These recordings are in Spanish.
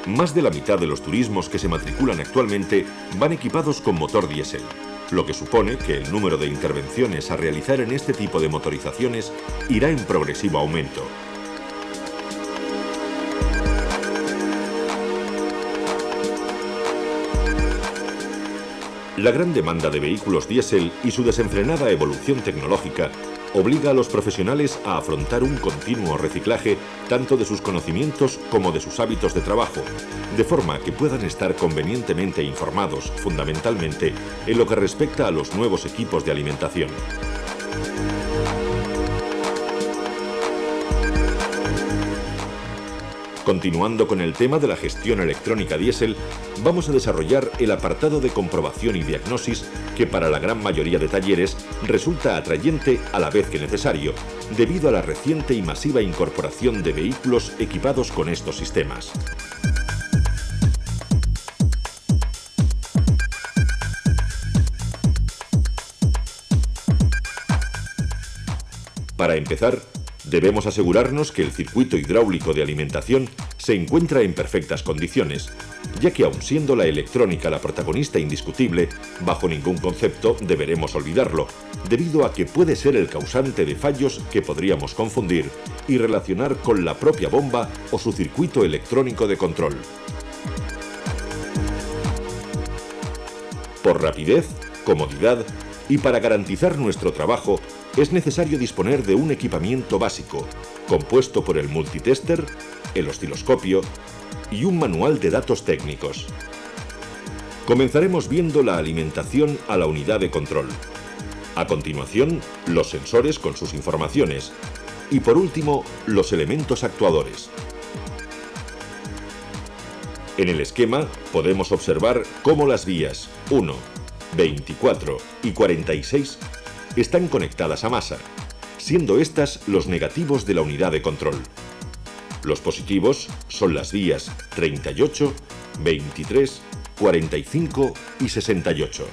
Más de la mitad de los turismos que se matriculan actualmente van equipados con motor diésel, lo que supone que el número de intervenciones a realizar en este tipo de motorizaciones irá en progresivo aumento. La gran demanda de vehículos diésel y su desenfrenada evolución tecnológica obliga a los profesionales a afrontar un continuo reciclaje tanto de sus conocimientos como de sus hábitos de trabajo, de forma que puedan estar convenientemente informados, fundamentalmente, en lo que respecta a los nuevos equipos de alimentación. Continuando con el tema de la gestión electrónica diésel, vamos a desarrollar el apartado de comprobación y diagnosis que para la gran mayoría de talleres resulta atrayente a la vez que necesario, debido a la reciente y masiva incorporación de vehículos equipados con estos sistemas. Para empezar, debemos asegurarnos que el circuito hidráulico de alimentación se encuentra en perfectas condiciones, ya que aun siendo la electrónica la protagonista indiscutible, bajo ningún concepto deberemos olvidarlo, debido a que puede ser el causante de fallos que podríamos confundir y relacionar con la propia bomba o su circuito electrónico de control. Por rapidez, comodidad y para garantizar nuestro trabajo, es necesario disponer de un equipamiento básico, compuesto por el multitester, el osciloscopio y un manual de datos técnicos. Comenzaremos viendo la alimentación a la unidad de control. A continuación, los sensores con sus informaciones. Y por último, los elementos actuadores. En el esquema podemos observar cómo las vías 1, 24 y 46 están conectadas a masa, siendo estas los negativos de la unidad de control. Los positivos son las vías 38, 23, 45 y 68.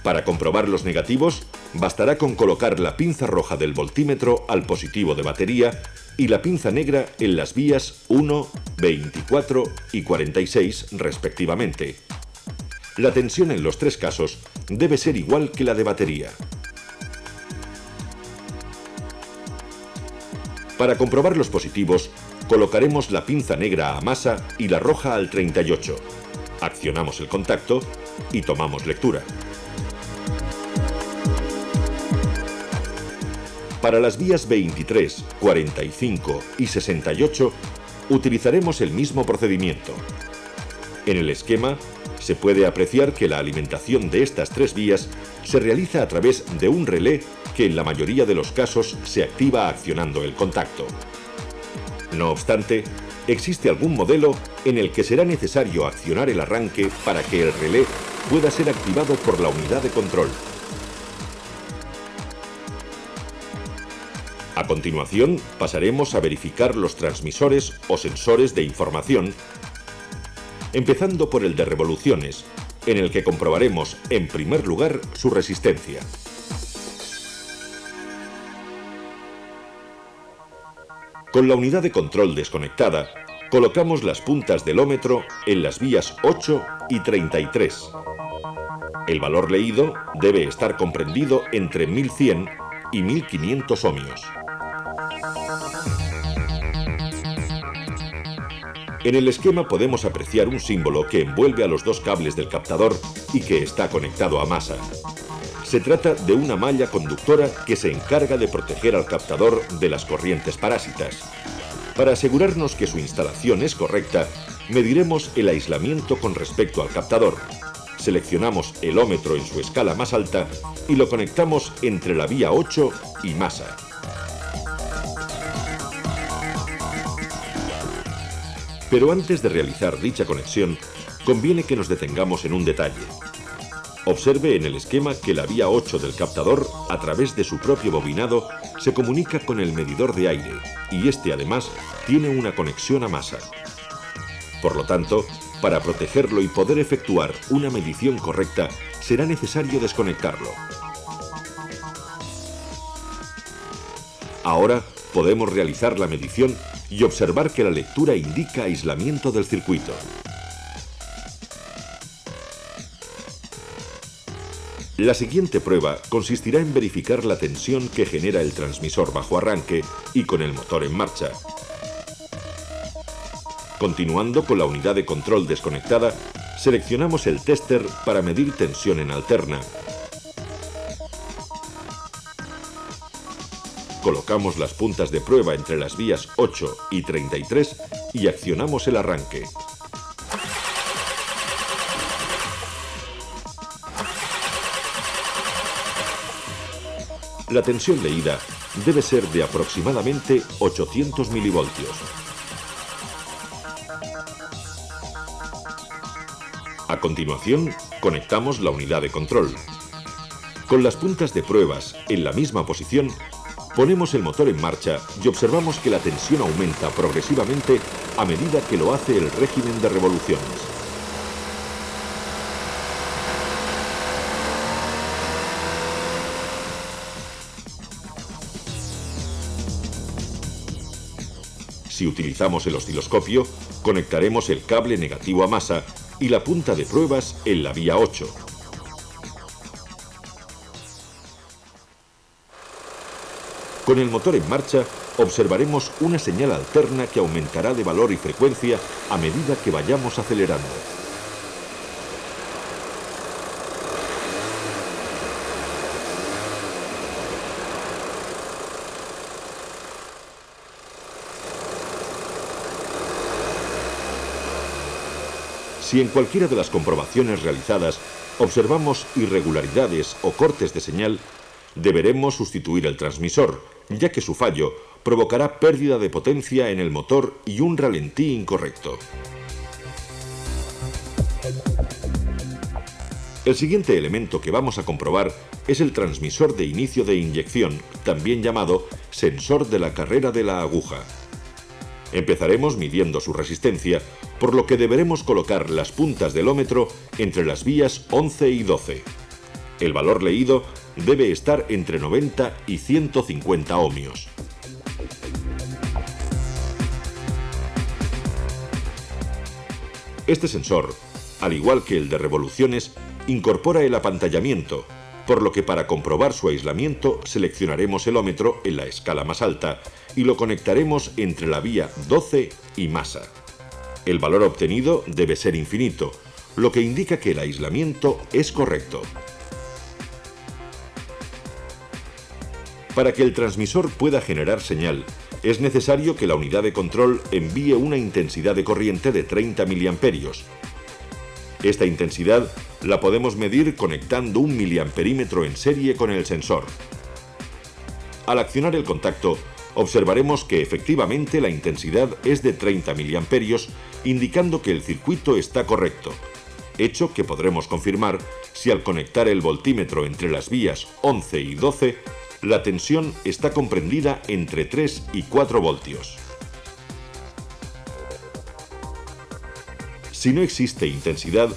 Para comprobar los negativos, bastará con colocar la pinza roja del voltímetro al positivo de batería y la pinza negra en las vías 1, 24 y 46 respectivamente. La tensión en los tres casos debe ser igual que la de batería. Para comprobar los positivos, colocaremos la pinza negra a masa y la roja al 38. Accionamos el contacto y tomamos lectura. Para las vías 23, 45 y 68 utilizaremos el mismo procedimiento. En el esquema se puede apreciar que la alimentación de estas tres vías se realiza a través de un relé que en la mayoría de los casos se activa accionando el contacto. No obstante, existe algún modelo en el que será necesario accionar el arranque para que el relé pueda ser activado por la unidad de control. A continuación, pasaremos a verificar los transmisores o sensores de información, empezando por el de revoluciones, en el que comprobaremos, en primer lugar, su resistencia. Con la unidad de control desconectada, colocamos las puntas del ómetro en las vías 8 y 33. El valor leído debe estar comprendido entre 1100 y 1500 ohmios. En el esquema podemos apreciar un símbolo que envuelve a los dos cables del captador y que está conectado a masa. Se trata de una malla conductora que se encarga de proteger al captador de las corrientes parásitas. Para asegurarnos que su instalación es correcta, mediremos el aislamiento con respecto al captador. Seleccionamos el ómetro en su escala más alta y lo conectamos entre la vía 8 y masa. Pero antes de realizar dicha conexión, conviene que nos detengamos en un detalle. Observe en el esquema que la vía 8 del captador, a través de su propio bobinado, se comunica con el medidor de aire y este además tiene una conexión a masa. Por lo tanto, para protegerlo y poder efectuar una medición correcta, será necesario desconectarlo. Ahora, podemos realizar la medición y observar que la lectura indica aislamiento del circuito. La siguiente prueba consistirá en verificar la tensión que genera el transmisor bajo arranque y con el motor en marcha. Continuando con la unidad de control desconectada, seleccionamos el tester para medir tensión en alterna. Colocamos las puntas de prueba entre las vías 8 y 33 y accionamos el arranque. La tensión leída debe ser de aproximadamente 800 milivoltios. A continuación, conectamos la unidad de control. Con las puntas de pruebas en la misma posición, ponemos el motor en marcha y observamos que la tensión aumenta progresivamente a medida que lo hace el régimen de revoluciones. Si utilizamos el osciloscopio, conectaremos el cable negativo a masa y la punta de pruebas en la vía 8. Con el motor en marcha, observaremos una señal alterna que aumentará de valor y frecuencia a medida que vayamos acelerando. Si en cualquiera de las comprobaciones realizadas observamos irregularidades o cortes de señal, deberemos sustituir el transmisor, ya que su fallo provocará pérdida de potencia en el motor y un ralentí incorrecto. El siguiente elemento que vamos a comprobar es el transmisor de inicio de inyección, también llamado sensor de la carrera de la aguja. Empezaremos midiendo su resistencia, por lo que deberemos colocar las puntas del ómetro entre las vías 11 y 12. El valor leído debe estar entre 90 y 150 ohmios. Este sensor, al igual que el de revoluciones, incorpora el apantallamiento, por lo que para comprobar su aislamiento seleccionaremos el ómetro en la escala más alta y lo conectaremos entre la vía 12 y masa. El valor obtenido debe ser infinito, lo que indica que el aislamiento es correcto. Para que el transmisor pueda generar señal, es necesario que la unidad de control envíe una intensidad de corriente de 30 miliamperios. Esta intensidad la podemos medir conectando un miliamperímetro en serie con el sensor. Al accionar el contacto, observaremos que efectivamente la intensidad es de 30 miliamperios, indicando que el circuito está correcto, hecho que podremos confirmar si al conectar el voltímetro entre las vías 11 y 12, la tensión está comprendida entre 3 y 4 voltios. Si no existe intensidad,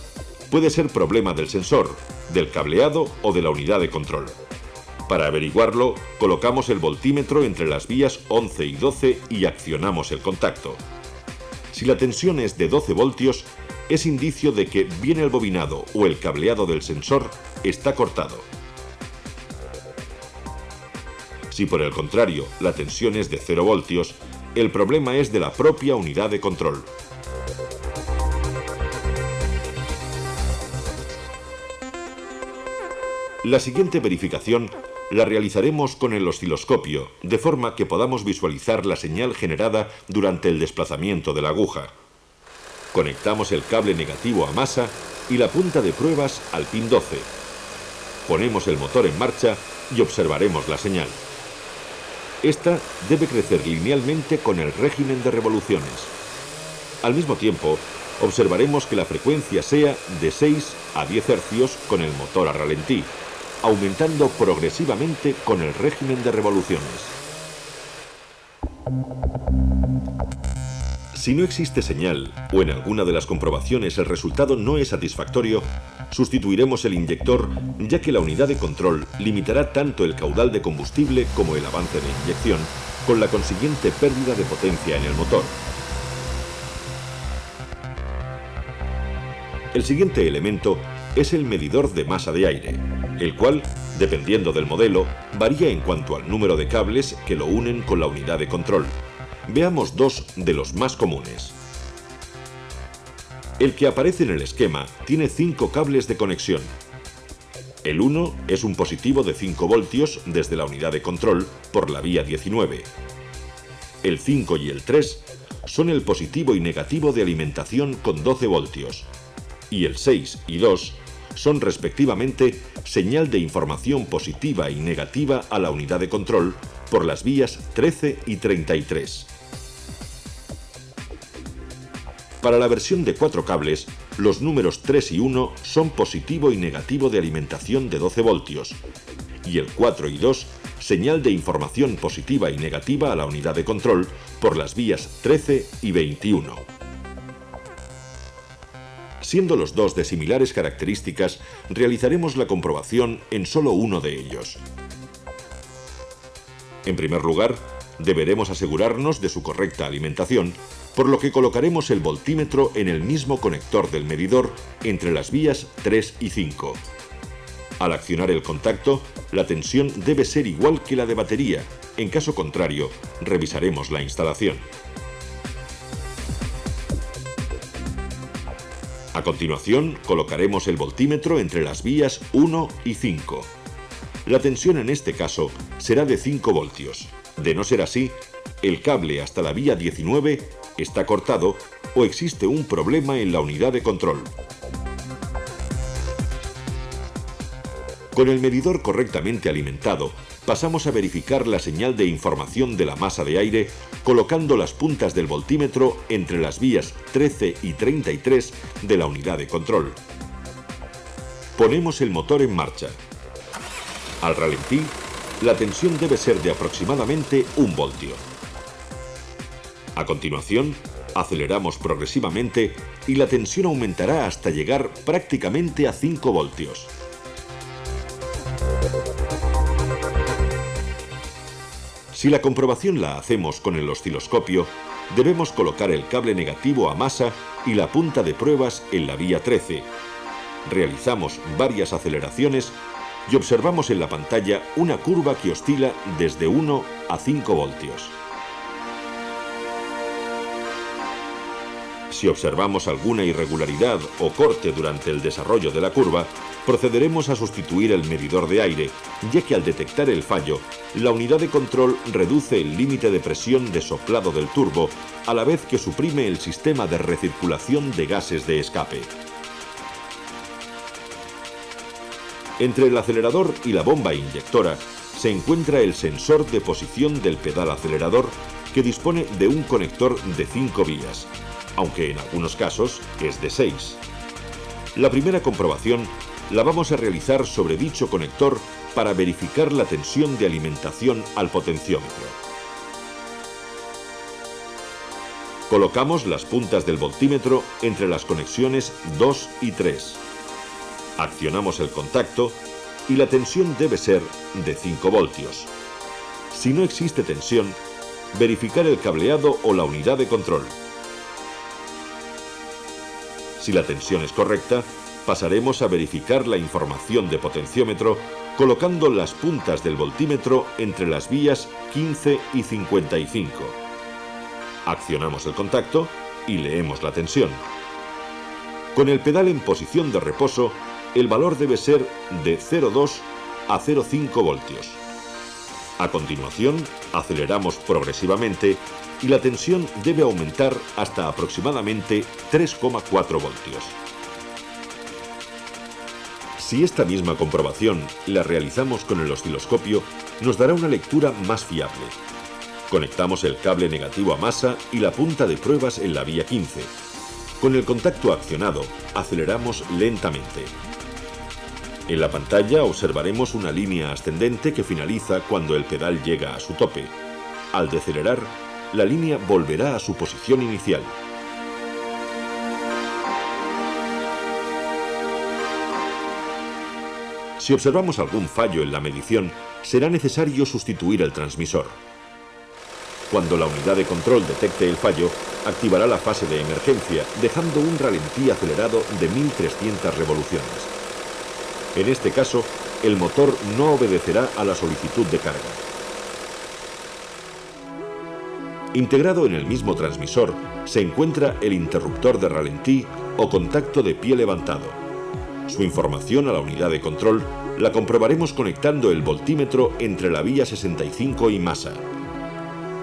puede ser problema del sensor, del cableado o de la unidad de control. Para averiguarlo, colocamos el voltímetro entre las vías 11 y 12 y accionamos el contacto. Si la tensión es de 12 voltios, es indicio de que bien el bobinado o el cableado del sensor está cortado. Si por el contrario la tensión es de 0 voltios, el problema es de la propia unidad de control. La siguiente verificación la realizaremos con el osciloscopio, de forma que podamos visualizar la señal generada durante el desplazamiento de la aguja. Conectamos el cable negativo a masa y la punta de pruebas al pin 12. Ponemos el motor en marcha y observaremos la señal. Esta debe crecer linealmente con el régimen de revoluciones. Al mismo tiempo, observaremos que la frecuencia sea de 6 a 10 Hz con el motor a ralentí, aumentando progresivamente con el régimen de revoluciones. Si no existe señal o en alguna de las comprobaciones el resultado no es satisfactorio, sustituiremos el inyector, ya que la unidad de control limitará tanto el caudal de combustible como el avance de inyección con la consiguiente pérdida de potencia en el motor. El siguiente elemento es el medidor de masa de aire, el cual, dependiendo del modelo, varía en cuanto al número de cables que lo unen con la unidad de control. Veamos dos de los más comunes. El que aparece en el esquema tiene 5 cables de conexión. El 1 es un positivo de 5 voltios desde la unidad de control por la vía 19. El 5 y el 3 son el positivo y negativo de alimentación con 12 voltios. Y el 6 y 2 son respectivamente señal de información positiva y negativa a la unidad de control por las vías 13 y 33. Para la versión de 4 cables, los números 3 y 1 son positivo y negativo de alimentación de 12 voltios, y el 4 y 2 señal de información positiva y negativa a la unidad de control por las vías 13 y 21. Siendo los dos de similares características, realizaremos la comprobación en solo uno de ellos. En primer lugar, deberemos asegurarnos de su correcta alimentación, por lo que colocaremos el voltímetro en el mismo conector del medidor entre las vías 3 y 5. Al accionar el contacto, la tensión debe ser igual que la de batería. En caso contrario, revisaremos la instalación. A continuación, colocaremos el voltímetro entre las vías 1 y 5. La tensión en este caso será de 5 voltios. De no ser así, el cable hasta la vía 19 está cortado o existe un problema en la unidad de control. Con el medidor correctamente alimentado, pasamos a verificar la señal de información de la masa de aire colocando las puntas del voltímetro entre las vías 13 y 33 de la unidad de control. Ponemos el motor en marcha. Al ralentí, la tensión debe ser de aproximadamente 1 voltio. A continuación, aceleramos progresivamente y la tensión aumentará hasta llegar prácticamente a 5 voltios. Si la comprobación la hacemos con el osciloscopio, debemos colocar el cable negativo a masa y la punta de pruebas en la vía 13. Realizamos varias aceleraciones y observamos en la pantalla una curva que oscila desde 1 a 5 voltios. Si observamos alguna irregularidad o corte durante el desarrollo de la curva, procederemos a sustituir el medidor de aire, ya que al detectar el fallo, la unidad de control reduce el límite de presión de soplado del turbo, a la vez que suprime el sistema de recirculación de gases de escape. Entre el acelerador y la bomba inyectora se encuentra el sensor de posición del pedal acelerador, que dispone de un conector de 5 vías, aunque en algunos casos es de 6. La primera comprobación la vamos a realizar sobre dicho conector para verificar la tensión de alimentación al potenciómetro. Colocamos las puntas del voltímetro entre las conexiones 2 y 3. Accionamos el contacto y la tensión debe ser de 5 voltios. Si no existe tensión, verificar el cableado o la unidad de control. Si la tensión es correcta, pasaremos a verificar la información de potenciómetro colocando las puntas del voltímetro entre las vías 15 y 55. Accionamos el contacto y leemos la tensión. Con el pedal en posición de reposo, el valor debe ser de 0,2 a 0,5 voltios. A continuación, aceleramos progresivamente y la tensión debe aumentar hasta aproximadamente 3,4 voltios. Si esta misma comprobación la realizamos con el osciloscopio, nos dará una lectura más fiable. Conectamos el cable negativo a masa y la punta de pruebas en la vía 15. Con el contacto accionado, aceleramos lentamente. En la pantalla observaremos una línea ascendente que finaliza cuando el pedal llega a su tope. Al decelerar, la línea volverá a su posición inicial. Si observamos algún fallo en la medición, será necesario sustituir el transmisor. Cuando la unidad de control detecte el fallo, activará la fase de emergencia, dejando un ralentí acelerado de 1300 revoluciones. En este caso, el motor no obedecerá a la solicitud de carga. Integrado en el mismo transmisor se encuentra el interruptor de ralentí o contacto de pie levantado. Su información a la unidad de control la comprobaremos conectando el voltímetro entre la vía 65 y masa.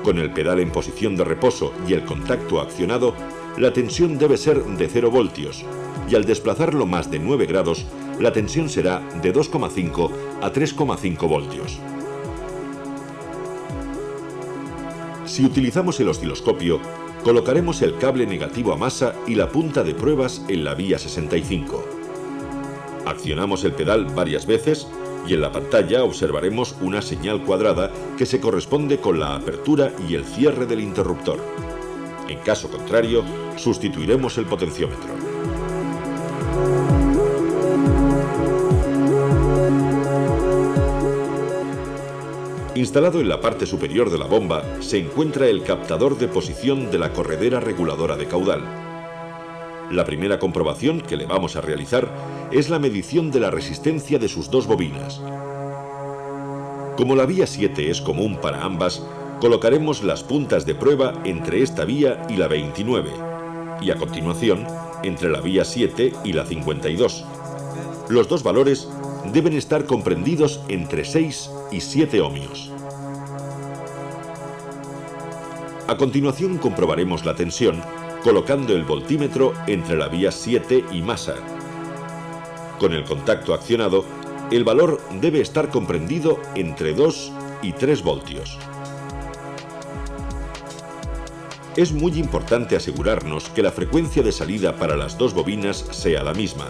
Con el pedal en posición de reposo y el contacto accionado, la tensión debe ser de 0 voltios y al desplazarlo más de 9 grados, la tensión será de 2,5 a 3,5 voltios. Si utilizamos el osciloscopio, colocaremos el cable negativo a masa y la punta de pruebas en la vía 65. Accionamos el pedal varias veces y en la pantalla observaremos una señal cuadrada que se corresponde con la apertura y el cierre del interruptor. En caso contrario, sustituiremos el potenciómetro. Instalado en la parte superior de la bomba se encuentra el captador de posición de la corredera reguladora de caudal. La primera comprobación que le vamos a realizar es la medición de la resistencia de sus dos bobinas. Como la vía 7 es común para ambas, colocaremos las puntas de prueba entre esta vía y la 29 y a continuación entre la vía 7 y la 52. Los dos valores deben estar comprendidos entre 6 y 7 ohmios. A continuación comprobaremos la tensión colocando el voltímetro entre la vía 7 y masa. Con el contacto accionado, el valor debe estar comprendido entre 2 y 3 voltios. Es muy importante asegurarnos que la frecuencia de salida para las dos bobinas sea la misma.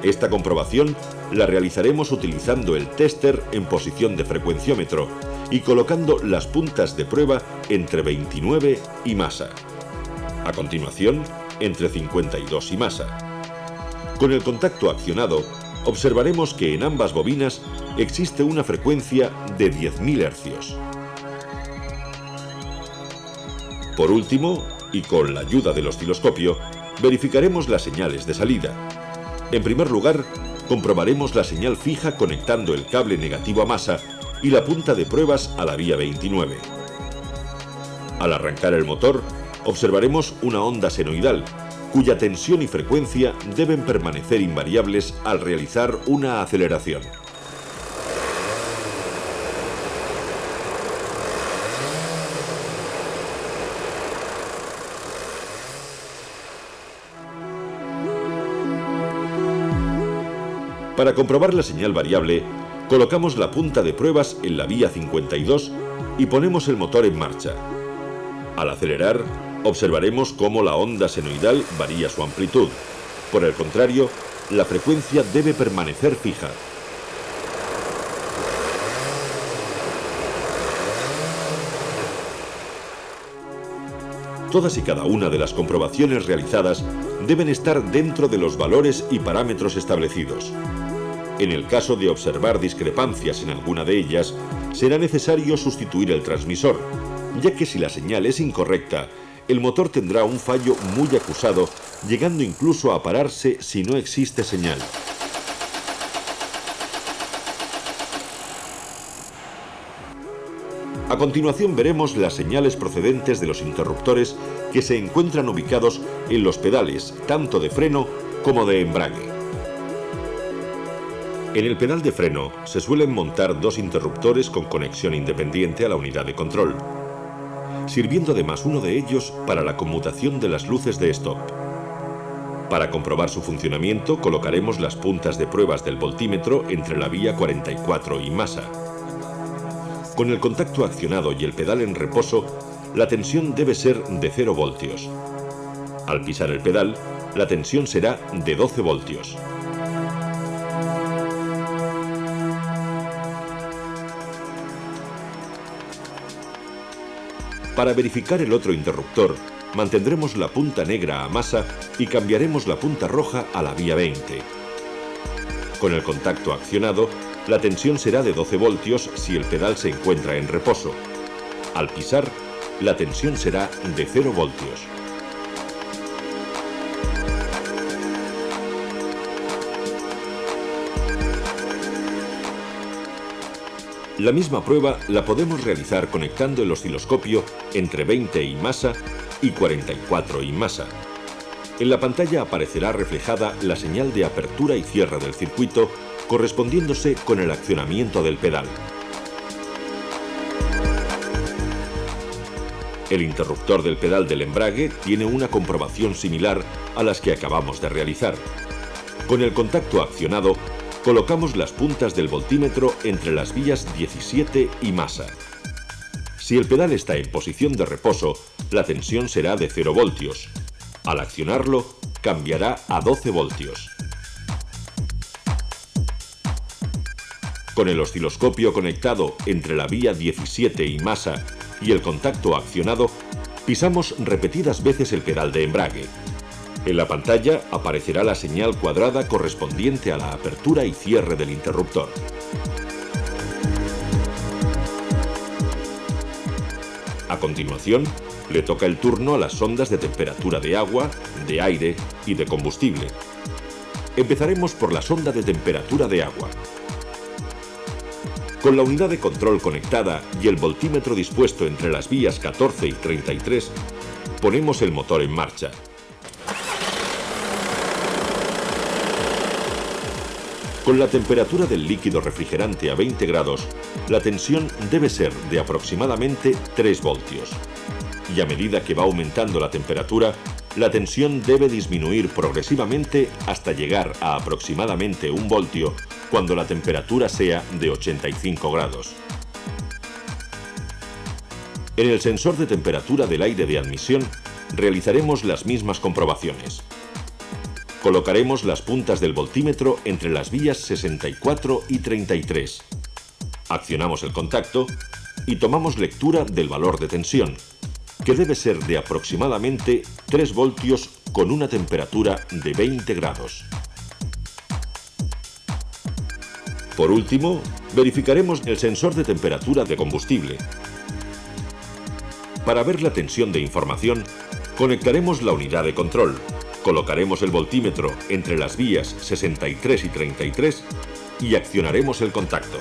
Esta comprobación la realizaremos utilizando el tester en posición de frecuenciómetro y colocando las puntas de prueba entre 29 y masa. A continuación, entre 52 y masa. Con el contacto accionado, observaremos que en ambas bobinas existe una frecuencia de 10.000 Hz. Por último, y con la ayuda del osciloscopio, verificaremos las señales de salida. En primer lugar, comprobaremos la señal fija conectando el cable negativo a masa y la punta de pruebas a la vía 29. Al arrancar el motor, observaremos una onda senoidal, cuya tensión y frecuencia deben permanecer invariables al realizar una aceleración. Para comprobar la señal variable, colocamos la punta de pruebas en la vía 52 y ponemos el motor en marcha. Al acelerar, observaremos cómo la onda senoidal varía su amplitud. Por el contrario, la frecuencia debe permanecer fija. Todas y cada una de las comprobaciones realizadas deben estar dentro de los valores y parámetros establecidos. En el caso de observar discrepancias en alguna de ellas, será necesario sustituir el transmisor, ya que si la señal es incorrecta, el motor tendrá un fallo muy acusado, llegando incluso a pararse si no existe señal. A continuación veremos las señales procedentes de los interruptores que se encuentran ubicados en los pedales, tanto de freno como de embrague. En el pedal de freno se suelen montar dos interruptores con conexión independiente a la unidad de control, sirviendo además uno de ellos para la conmutación de las luces de stop. Para comprobar su funcionamiento colocaremos las puntas de pruebas del voltímetro entre la vía 44 y masa. Con el contacto accionado y el pedal en reposo, la tensión debe ser de 0 voltios. Al pisar el pedal, la tensión será de 12 voltios. Para verificar el otro interruptor, mantendremos la punta negra a masa y cambiaremos la punta roja a la vía 20. Con el contacto accionado, la tensión será de 12 voltios si el pedal se encuentra en reposo. Al pisar, la tensión será de 0 voltios. La misma prueba la podemos realizar conectando el osciloscopio entre 20 y masa y 44 y masa. En la pantalla aparecerá reflejada la señal de apertura y cierre del circuito correspondiéndose con el accionamiento del pedal. El interruptor del pedal del embrague tiene una comprobación similar a las que acabamos de realizar. Con el contacto accionado, colocamos las puntas del voltímetro entre las vías 17 y masa. Si el pedal está en posición de reposo, la tensión será de 0 voltios. Al accionarlo, cambiará a 12 voltios. Con el osciloscopio conectado entre la vía 17 y masa y el contacto accionado, pisamos repetidas veces el pedal de embrague. En la pantalla aparecerá la señal cuadrada correspondiente a la apertura y cierre del interruptor. A continuación, le toca el turno a las sondas de temperatura de agua, de aire y de combustible. Empezaremos por la sonda de temperatura de agua. Con la unidad de control conectada y el voltímetro dispuesto entre las vías 14 y 33, ponemos el motor en marcha. Con la temperatura del líquido refrigerante a 20 grados, la tensión debe ser de aproximadamente 3 voltios. Y a medida que va aumentando la temperatura, la tensión debe disminuir progresivamente hasta llegar a aproximadamente 1 voltio cuando la temperatura sea de 85 grados. En el sensor de temperatura del aire de admisión realizaremos las mismas comprobaciones. Colocaremos las puntas del voltímetro entre las vías 64 y 33. Accionamos el contacto y tomamos lectura del valor de tensión, que debe ser de aproximadamente 3 voltios con una temperatura de 20 grados. Por último, verificaremos el sensor de temperatura de combustible. Para ver la tensión de información, conectaremos la unidad de control, colocaremos el voltímetro entre las vías 63 y 33 y accionaremos el contacto.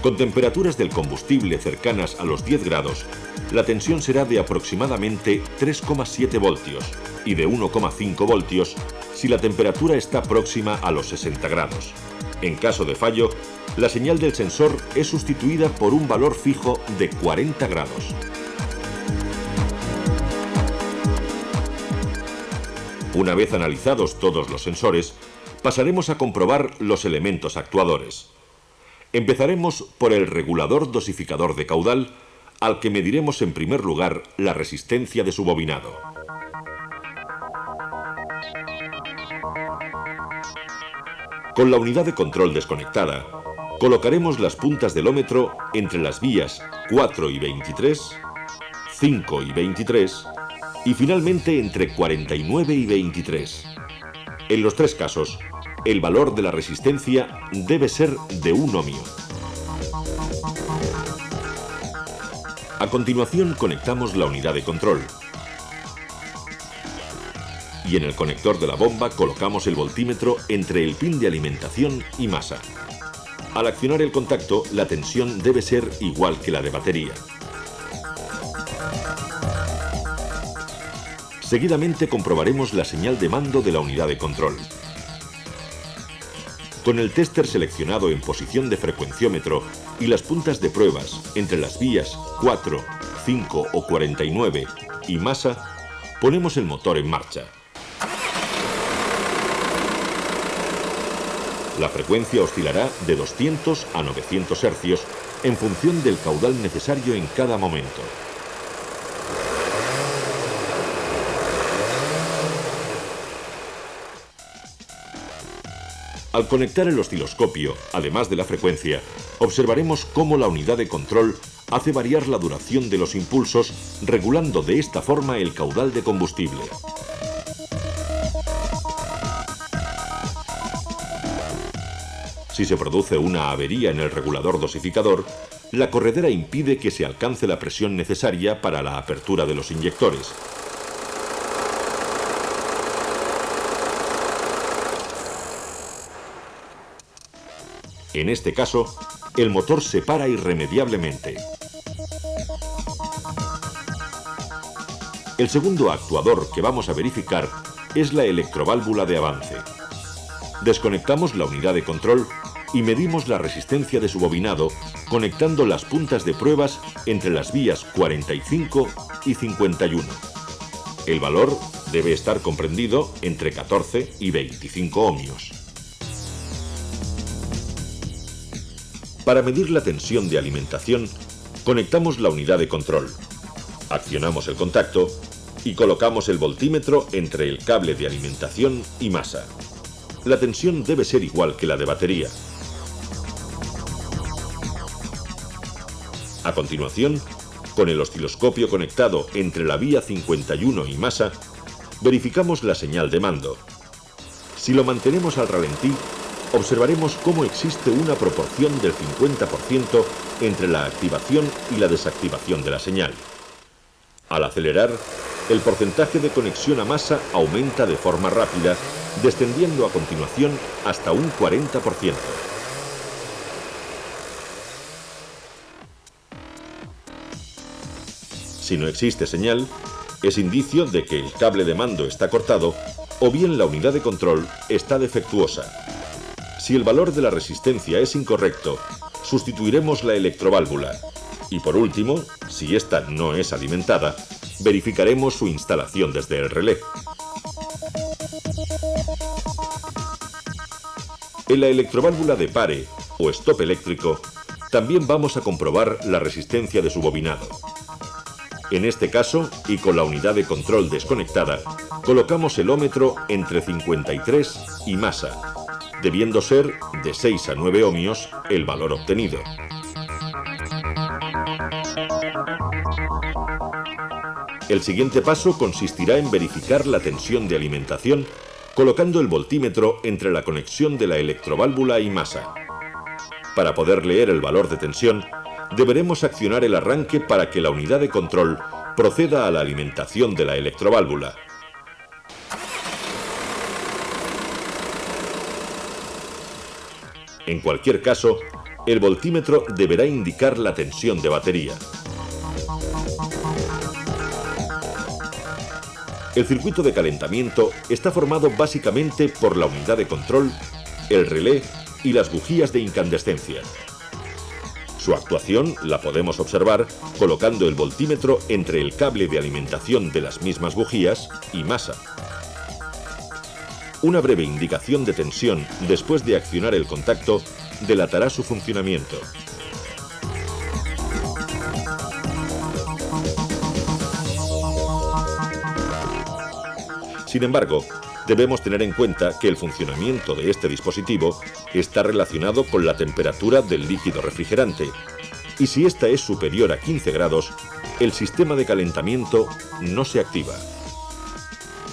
Con temperaturas del combustible cercanas a los 10 grados, la tensión será de aproximadamente 3,7 voltios y de 1,5 voltios si la temperatura está próxima a los 60 grados. En caso de fallo, la señal del sensor es sustituida por un valor fijo de 40 grados. Una vez analizados todos los sensores, pasaremos a comprobar los elementos actuadores. Empezaremos por el regulador dosificador de caudal, al que mediremos en primer lugar la resistencia de su bobinado. Con la unidad de control desconectada, colocaremos las puntas del ómetro entre las vías 4 y 23, 5 y 23 y finalmente entre 49 y 23. En los tres casos, el valor de la resistencia debe ser de 1 ohmio. A continuación conectamos la unidad de control. Y en el conector de la bomba colocamos el voltímetro entre el pin de alimentación y masa. Al accionar el contacto, la tensión debe ser igual que la de batería. Seguidamente comprobaremos la señal de mando de la unidad de control. Con el téster seleccionado en posición de frecuenciómetro y las puntas de pruebas entre las vías 4, 5 o 49 y masa, ponemos el motor en marcha. La frecuencia oscilará de 200 a 900 Hz en función del caudal necesario en cada momento. Al conectar el osciloscopio, además de la frecuencia, observaremos cómo la unidad de control hace variar la duración de los impulsos, regulando de esta forma el caudal de combustible. Si se produce una avería en el regulador dosificador, la corredera impide que se alcance la presión necesaria para la apertura de los inyectores. En este caso, el motor se para irremediablemente. El segundo actuador que vamos a verificar es la electroválvula de avance. Desconectamos la unidad de control y medimos la resistencia de su bobinado conectando las puntas de pruebas entre las vías 45 y 51. El valor debe estar comprendido entre 14 y 25 ohmios. Para medir la tensión de alimentación, conectamos la unidad de control, accionamos el contacto y colocamos el voltímetro entre el cable de alimentación y masa. La tensión debe ser igual que la de batería. A continuación, con el osciloscopio conectado entre la vía 51 y masa, verificamos la señal de mando. Si lo mantenemos al ralentí, observaremos cómo existe una proporción del 50% entre la activación y la desactivación de la señal. Al acelerar, el porcentaje de conexión a masa aumenta de forma rápida, descendiendo a continuación hasta un 40%. Si no existe señal, es indicio de que el cable de mando está cortado o bien la unidad de control está defectuosa. Si el valor de la resistencia es incorrecto, sustituiremos la electroválvula. Y por último, si esta no es alimentada, verificaremos su instalación desde el relé. En la electroválvula de pare o stop eléctrico, también vamos a comprobar la resistencia de su bobinado. En este caso, y con la unidad de control desconectada, colocamos el ómetro entre 53 y masa, debiendo ser de 6 a 9 ohmios el valor obtenido. El siguiente paso consistirá en verificar la tensión de alimentación colocando el voltímetro entre la conexión de la electroválvula y masa. Para poder leer el valor de tensión, deberemos accionar el arranque para que la unidad de control proceda a la alimentación de la electroválvula. En cualquier caso, el voltímetro deberá indicar la tensión de batería. El circuito de calentamiento está formado básicamente por la unidad de control, el relé y las bujías de incandescencia. Su actuación la podemos observar colocando el voltímetro entre el cable de alimentación de las mismas bujías y masa. Una breve indicación de tensión después de accionar el contacto delatará su funcionamiento. Sin embargo, debemos tener en cuenta que el funcionamiento de este dispositivo está relacionado con la temperatura del líquido refrigerante, y si esta es superior a 15 grados, el sistema de calentamiento no se activa.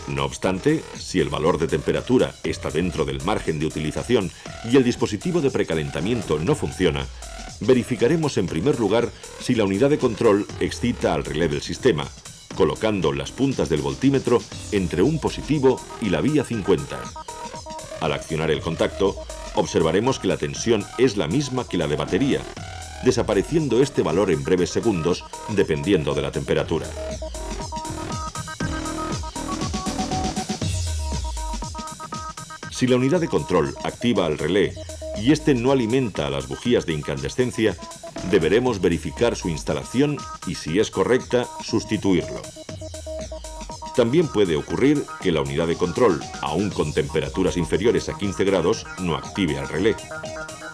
No obstante, si el valor de temperatura está dentro del margen de utilización y el dispositivo de precalentamiento no funciona, verificaremos en primer lugar si la unidad de control excita al relé del sistema, colocando las puntas del voltímetro entre un positivo y la vía 50. Al accionar el contacto, observaremos que la tensión es la misma que la de batería, desapareciendo este valor en breves segundos dependiendo de la temperatura. Si la unidad de control activa al relé y este no alimenta a las bujías de incandescencia, deberemos verificar su instalación y, si es correcta, sustituirlo. También puede ocurrir que la unidad de control, aún con temperaturas inferiores a 15 grados, no active al relé.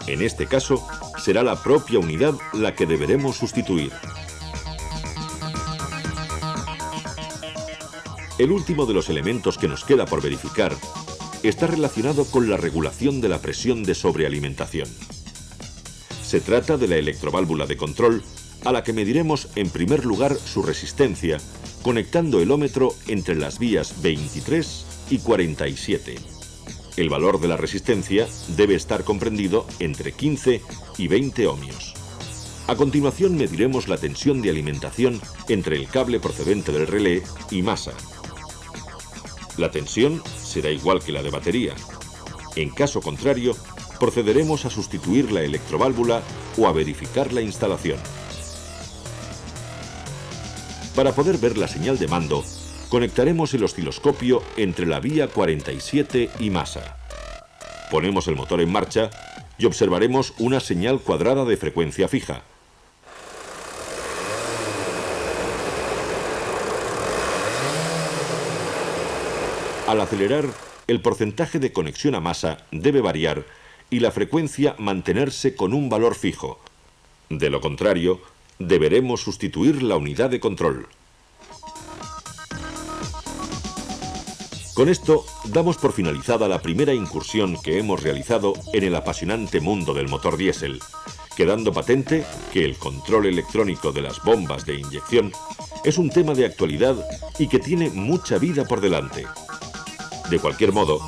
En este caso, será la propia unidad la que deberemos sustituir. El último de los elementos que nos queda por verificar está relacionado con la regulación de la presión de sobrealimentación. Se trata de la electroválvula de control, a la que mediremos en primer lugar su resistencia, conectando el ómetro entre las vías 23 y 47. El valor de la resistencia debe estar comprendido entre 15 y 20 ohmios. A continuación mediremos la tensión de alimentación entre el cable procedente del relé y masa. La tensión será igual que la de batería. En caso contrario, procederemos a sustituir la electroválvula o a verificar la instalación. Para poder ver la señal de mando, conectaremos el osciloscopio entre la vía 47 y masa. Ponemos el motor en marcha y observaremos una señal cuadrada de frecuencia fija. Al acelerar, el porcentaje de conexión a masa debe variar y la frecuencia mantenerse con un valor fijo. De lo contrario, deberemos sustituir la unidad de control. Con esto, damos por finalizada la primera incursión que hemos realizado en el apasionante mundo del motor diésel, quedando patente que el control electrónico de las bombas de inyección es un tema de actualidad y que tiene mucha vida por delante. De cualquier modo,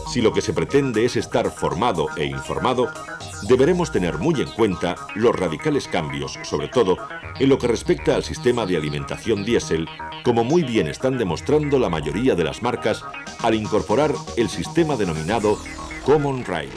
si lo que se pretende es estar formado e informado, deberemos tener muy en cuenta los radicales cambios, sobre todo en lo que respecta al sistema de alimentación diésel, como muy bien están demostrando la mayoría de las marcas al incorporar el sistema denominado Common Rail.